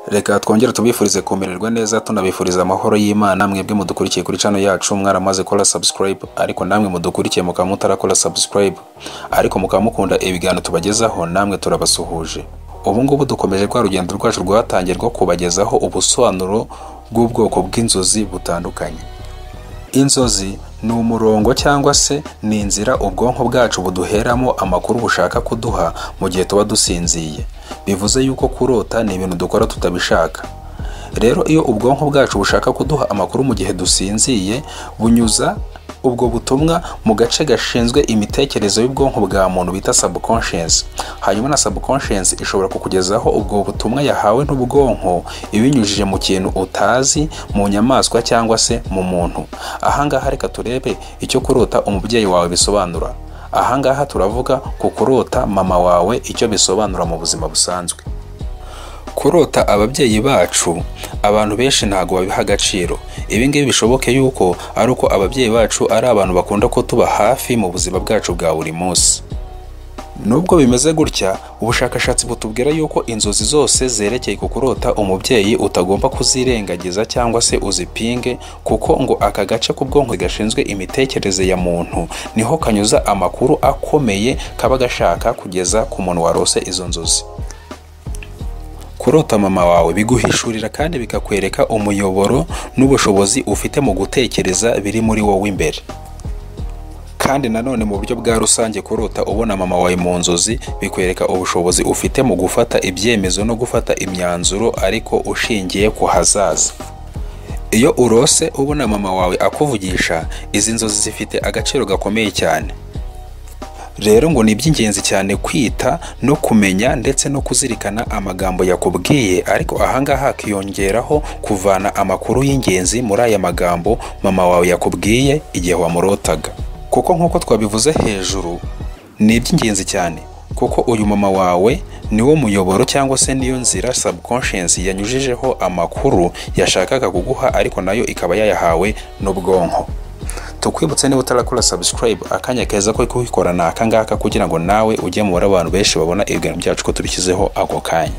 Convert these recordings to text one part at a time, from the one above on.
Reka twongere tubifurize kumererwa neza, tunabifuriza amahoro y'Imana. Mwebwe mudukurikiye kuri channel yacu mwaramaze kola subscribe, ariko namwe mudukurikiye mukaba mutarakora subscribe ariko mukaba mukunda ibiganiro tubagezaho, namwe turabasuhuje. Ubu ngubu dukomeje kwa rugendo rwacu rwatangirwa kubagezaho ubusobanuro bw'ubwoko bw'inzozi butandukanye. Inzozi ni umurongo cyangwa se ni inzira ubwonko bwacu buduheramo amakuru bushaka kuduha mu gihe tuba dusinziye. Bivuze yuko kurota ni ibintu dukora tutabishaka. Rero iyo ubwonko bwacu bushaka kuduha amakuru mu gihe dusinziye, bunyuza ubwo butumwa mu gace gashinzwe imitekerereze y'ubwonko bwa muntu bita subconscious. Hanyuma na subconscious ishobora kukugezaho ubwo butumwa yahawe n'ubwonko ibinyujije mu kintu utazi, mu nyamaswa cyangwa se mu muntu. Ahangaha reka turebe icyo kurota umubyeyi wawe bisobanura. Ahangaha turavuga ku kurota mama wawe icyo bisobanura mu buzima busanzwe. Kurota ababyeyi bacu abantu benshi ntago babiha agaciro. Ibi ngibi bishoboke yuko ari uko ababyeyi bacu ari abantu bakunda ko tuba hafi mu buzima bwacu bwa buri munsi. Nubwo bimeze gutya, ubushakashatsi butubwira yuko inzozi zose zerekeye ku kurota umubyeyi utagomba kuzirengagiza cyangwa se uzipinge, kuko ngo aka gace k'ubwonko gashinzwe imitekerereze ya muntu niho kanyuza amakuru akomeye kaba gashaka kugeza ku muntu warose izo nzozi. Kurota mama wawe biguhishurira kandi bikakwereka umuyoboro n'ubushobozi ufite mu gutekereza biri muri wowe imbere. Kandi nanone mu buryo bwa rusange kurota ubona mama wawe mu nzozi bikwereka ubushobozi ufite mu gufata ibyemezo no gufata imyanzuro ariko ushingiye ku hazaza. Iyo urose ubona mama wawe akuvugisha, izi nzozi zifite agaciro gakomeye cyane. Rero ngo ni iby'ingenzi cyane kwita no kumenya ndetse no kuzirikana amagambo yakubwiye, ariko ahangaha hakiyongeraho kuvana amakuru y'ingenzi muri aya magambo mama wawe yakubwiye igihe wamurotaga. Kuko nk'uko twabivuze hejuru, ni iby'ingenzi cyane kuko uyu mama wawe niwo muyoboro cyangwa se niyo nzira subconscious yanyujijeho amakuru yashakaga kuguha, ariko nayo ikaba yayahawe n'ubwonko. Tukwibutse niba utarakora subscribe, akanya keza ko kubikora ni aka ngaka kugira ngo nawe ujye mu abantu benshi babona ibiganiro byacu ko tubishyizeho ako kanya.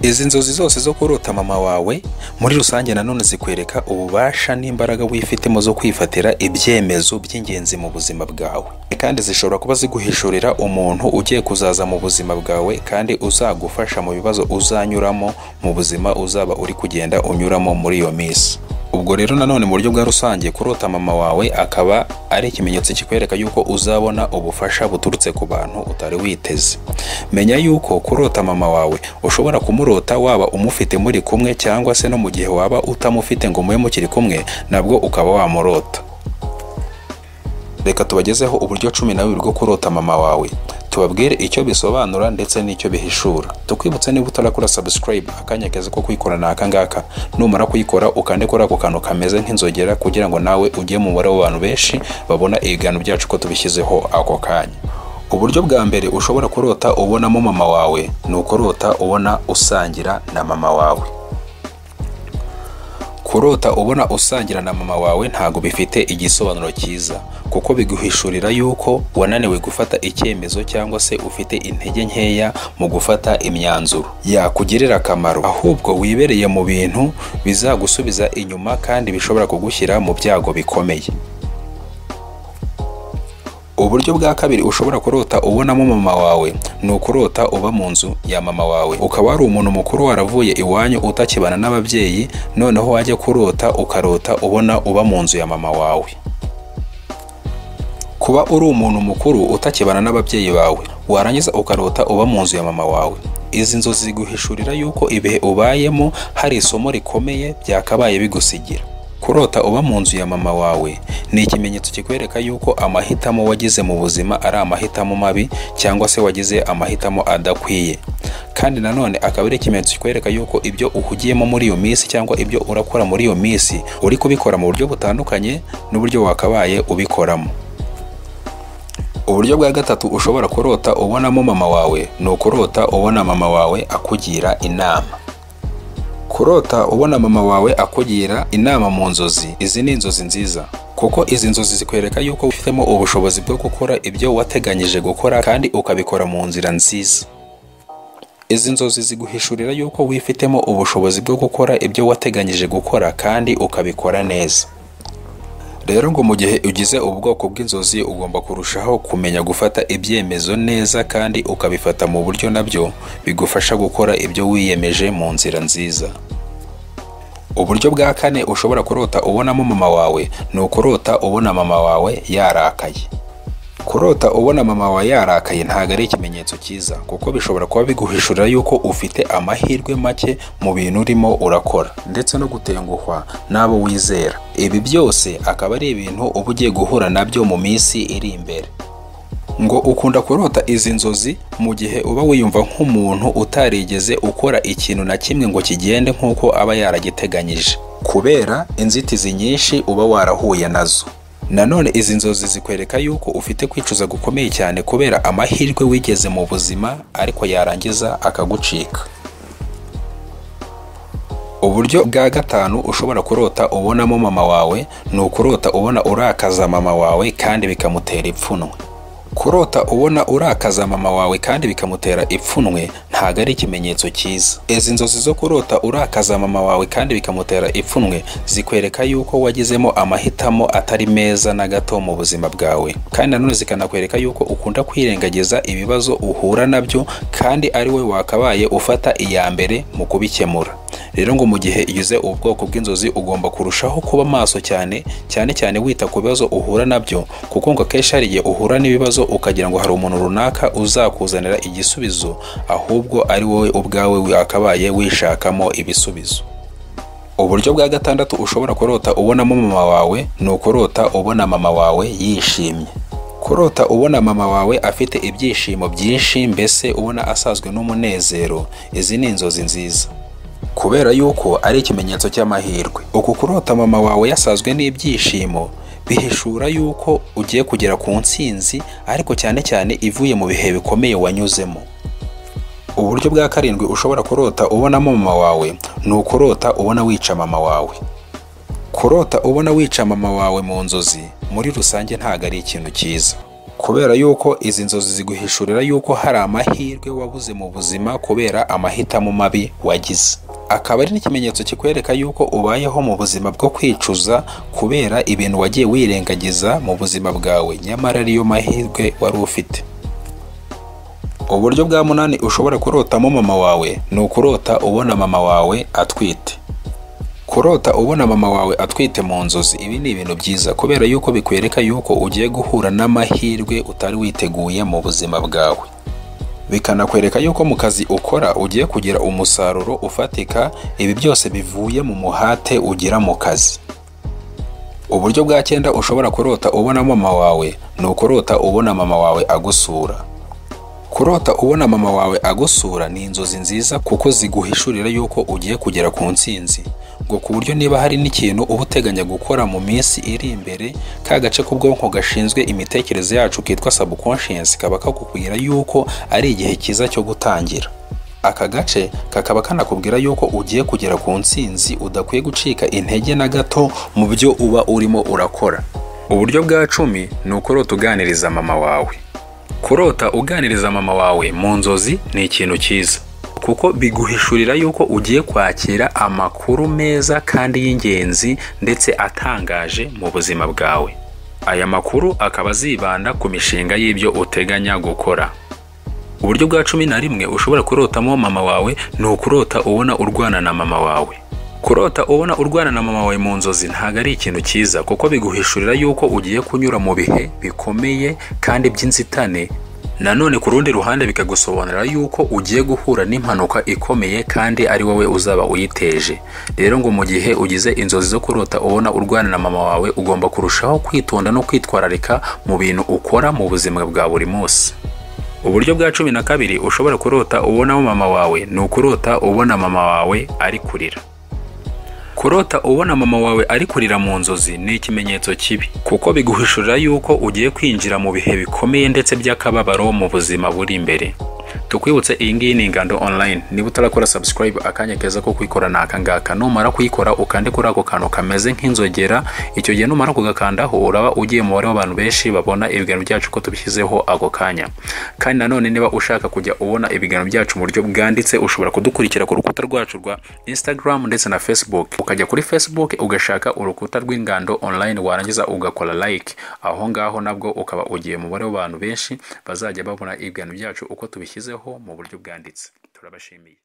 Izi nzozi zose zo kurota mama wawe muri rusange nanone zikwereka ububasha n'imbaraga wifitemo zo kwifatira ibyemezo by'ingenzi mu buzima bwawe, kandi zishobora kuba ziguhishurira umuntu ugiye kuzaza mu buzima bwawe kandi uzagufasha mu bibazo uzanyuramo mu buzima uzaba uri kugenda unyuramo muri iyo minsi. Ubwo rero nanone mu buryo bwa rusange kurota mama wawe akaba ari ikimenyetso kikwereka yuko uzabona ubufasha buturutse ku bantu utari witeze. Menya yuko kurota mama wawe ushobora kumurota waba umufite muri kumwe cyangwa se no mu gihe waba utamufite ngo mube mukiri kumwe nabwo ukaba wamurota. Reka tubagezeho uburyo 12 bwo kurota mama wawe, tubabwire icyo bisobanura ndetse n'icyo bihishura. Tukwibutse niba utarakora subscribe, akanya keza ko kuyikora ni aka ngaka. Numara kuyikora ukande kora ako kantu kameze nk'inzogera kugira ngo nawe ujye mu mubare w'abantu benshi babona ibiganiro byacu ko tubishyizeho ako kanya. Uburyo bwa mbere ushobora kurota ubonamo mama wawe ni ukurota ubona usangira na mama wawe. Kurota ubona usangira na mama wawe ntago bifite igisobanuro cyiza, kuko biguhishurira yuko wananiwe gufata icyemezo cyangwa se ufite intege nkeya mu gufata imyanzuro yakugirira akamaro, ahubwo wibereye mu bintu bizagusubiza inyuma kandi bishobora kugushyira mu byago bikomeye. Uburyo bwa kabiri ushobora kurota ubonamo mama wawe ni ukurota uba mu nzu ya mama wawe, ukaba ari umuntu mukuru waravuye iwanyu utakibana n'ababyeyi, noneho wajya kurota ukarota ubona uba mu nzu ya mama wawe. Kuba uri umuntu mukuru utakibana n'ababyeyi bawe warangiza ukarota uba mu nzu ya mama wawe, izi nzozi ziguhishurira yuko ibihe ubayemo hari isomo rikomeye byakabaye bigusigira. Kurota uba mu nzu ya mama wawe ni ikimenyetso kikwereka yuko amahitamo wagize mu buzima ari amahitamo mabi cyangwa se wagize amahitamo adakwiye. Kandi nanone akaba ari ikimenyetso kikwereka yuko ibyo uhugiyemo muri iyo minsi cyangwa ibyo urakora muri iyo minsi uri kubikora mu buryo butandukanye n'uburyo wakabaye ubikoramo. Uburyo bwa gatatu ushobora kurota ubonamo mama wawe ni ukurota ubona mama wawe akugira inama. Kurota ubona mama wawe akugira inama mu nzozi, izi ni inzozi nziza, kuko izi nzozi zikwereka yuko ufitemo ubushobozi bwo gukora ibyo wateganyije gukora kandi ukabikora mu nzira nziza. Izi nzozi ziguhishurira yuko wifitemo ubushobozi bwo gukora ibyo wateganyije gukora kandi ukabikora neza. Rero ngo mu gihe ugize ubwoko bw'inzozi ugomba kurushaho kumenya gufata ibyemezo neza kandi ukabifata mu buryo nabyo bigufasha gukora ibyo wiyemeje mu nzira nziza. Uburyo bwa kane ushobora kurota ubonamo mama wawe ni ukurota ubona mama wawe yarakaye. Kurota ubona mama wawe yarakaye ntabwo ari ikimenyetso cyiza kuko bishobora kuba biguhishurira yuko ufite amahirwe make mu bintu urimo urakora ndetse no gutenguhwa n'abo wizera. Ibi byose akaba ari ibintu uba ugiye guhura nabyo mu minsi iri imbere. Ngo ukunda kurota izi nzozi mu gihe uba wiyumva nk'umuntu utarigeze ukora ikintu na kimwe ngo kigende nk'uko aba yaragiteganyije kubera inzitizi nyinshi uba warahuye nazo. Nanone izi nzozi zikwereka yuko ufite kwicuza gukomeye cyane kubera amahirwe wigeze mu buzima ariko yarangiza akagucika. Uburyo bwa gatanu ushobora kurota ubonamo mama wawe ni ukurota ubona urakaza mama wawe kandi bikamutera ipfunwe. Kurota ubona urakaza mama wawe kandi bikamutera ipfunwe ntabwo ari ikimenyetso cyiza. Izi nzozi zo kurota urakaza mama wawe kandi bikamutera ipfunwe zikwereka yuko wagizemo amahitamo atari meza na gato mu buzima bwawe, kandi nanone zikanakwereka yuko ukunda kwirengagiza ibibazo uhura nabyo kandi ari we wakabaye ufata iya mbere mu kubikemura. Rero ngo mu gihe ugize ubwoko bw'inzozi ugomba kurushaho kuba maso cyane wita ku bibazo uhura nabyo kuko ngo akenshi hari igihe uhura n'ibibazo ukagira ngo hari umuntu runaka uzakuzanira igisubizo ahubwo ari wowe ubwawe wakabaye wishakamo ibisubizo. Uburyo bwa gatandatu ushobora kurota ubonamo mama wawe ni ukurota ubona mama wawe yishimye. Kurota ubona mama wawe afite ibyishimo byinshi mbese ubona asazwe n'umunezero, izi ni inzozi nziza kubera yuko ari ikimenyetso cy'amahirwe. Uku kurota mama wawe yasazwe n'ibyishimo bihishura yuko ugiye kugera ku ntsinzi ariko cyane ivuye mu bihe bikomeye wanyuzemo. Uburyo bwa karindwi ushobora kurota ubonamo mama wawe ni ukurota ubona wica mama wawe. Kurota ubona wica mama wawe mu nzozi muri rusange ntabwo ari ikintu cyiza kubera yuko izi nzozi ziguhishurira yuko hari amahirwe wabuze mu buzima kubera amahitamo mabi wagize. Akaba ari n'ikimenyetso kikwereka yuko ubayeho mu buzima bwo kwicuza kubera ibintu wagiye wirengagiza mu buzima bwawe nyamara ariyo mahirwe wari ufite. Uburyo bwa munani ushobora kurotamo mama wawe ni ukurota ubona mama wawe atwite. Kurota ubona mama wawe atwite mu nzozi ibi ni ibintu byiza kubera yuko bikwereka yuko ugiye guhura n'amahirwe utari witeguye mu buzima bwawe. Bikanakwereka yuko mu kazi ukora ugiye kugira umusaruro ufatika, ibi byose bivuye mu muhate ugira mu kazi. Uburyo bwa cyenda ushobora kurota ubona mama wawe ni ukurota ubona mama wawe agusura. Kurota ubona mama wawe agusura ni inzozi nziza kuko ziguhishurira yuko ugiye kugera ku ntsinzi, ngo ku buryo niba hari n'ikintu uba uteganya gukora mu minsi iri imbere, ka gace k'ubwonko gashinzwe imitekerereze yacu kitwa subconscious kaba kakubwira yuko ari igihe cyiza cyo gutangira. Aka gace kakaba kanakubwira yuko ugiye kugera ku ntsinzi, udakwiye gucika intege na gato mu byo uba urimo urakora. Uburyo bwa 10 ni ukurota uganiriza mama wawe. Kurota uganiriza mama wawe mu nzozi ni ikintu cyiza kuko biguhishurira yuko ugiye kwakira amakuru meza kandi y'ingenzi ndetse atangaje mu buzima bwawe. Aya makuru akaba azibanda ku mishinga y'ibyo uteganya gukora. Uburyo bwa 11 ushobora kurotamo mama wawe ni ukurota ubona urwana na mama wawe. Kurota ubona urwana na mama wawe mu nzozi ntabwo ari ikintu cyiza kuko biguhishurira yuko ugiye kunyura mu bihe bikomeye kandi by'inzitane. Nanone ku rundi ruhande bikagusobanurira yuko ugiye guhura n'impanuka ikomeye kandi ari wowe uzaba uyiteje. Rero ngo mu gihe ugize inzozi zo kurota ubona urwana na mama wawe ugomba kurushaho kwitonda no kwitwararika mu bintu ukora mu buzima bwa buri munsi. Uburyo bwa 12 ushobora kurota ubonamo mama wawe ni ukurota ubona mama wawe ari kurira. Kurota ubona mama wawe ari kurira mu nzozi ni ikimenyetso kibi kuko biguhishurira yuko ugiye kwinjira mu bihe bikomeye ndetse by'akababaro mu buzima buri imbere. Tukwibutse iyi ngiyi ni Ingando Online. Niba utarakora subscribe, akanya keza ko kuyikora ni aka ngaka. Numara kuyikora ukande kuri ako kantu kameze nk'inzogera, icyo gihe numara kugakandaho uraba ugiye mu mubare w'abantu benshi babona ibiganiro byacu ko tubishyizeho ako kanya. Kandi nanone niba ushaka kujya ubona ibiganiro byacu mu buryo bwanditse, ushobora kudukurikira ku rukuta rwacu rwa Instagram ndetse na Facebook. Ukajya kuri Facebook ugashaka urukuta rw'Ingando Online, warangiza ugakora like. Aho ngaho nabwo ukaba ugiye mu mubare w'abantu benshi bazajya babona ibiganiro byacu uko tubishyizeho mu buryo bwanditse. Turabashimiye.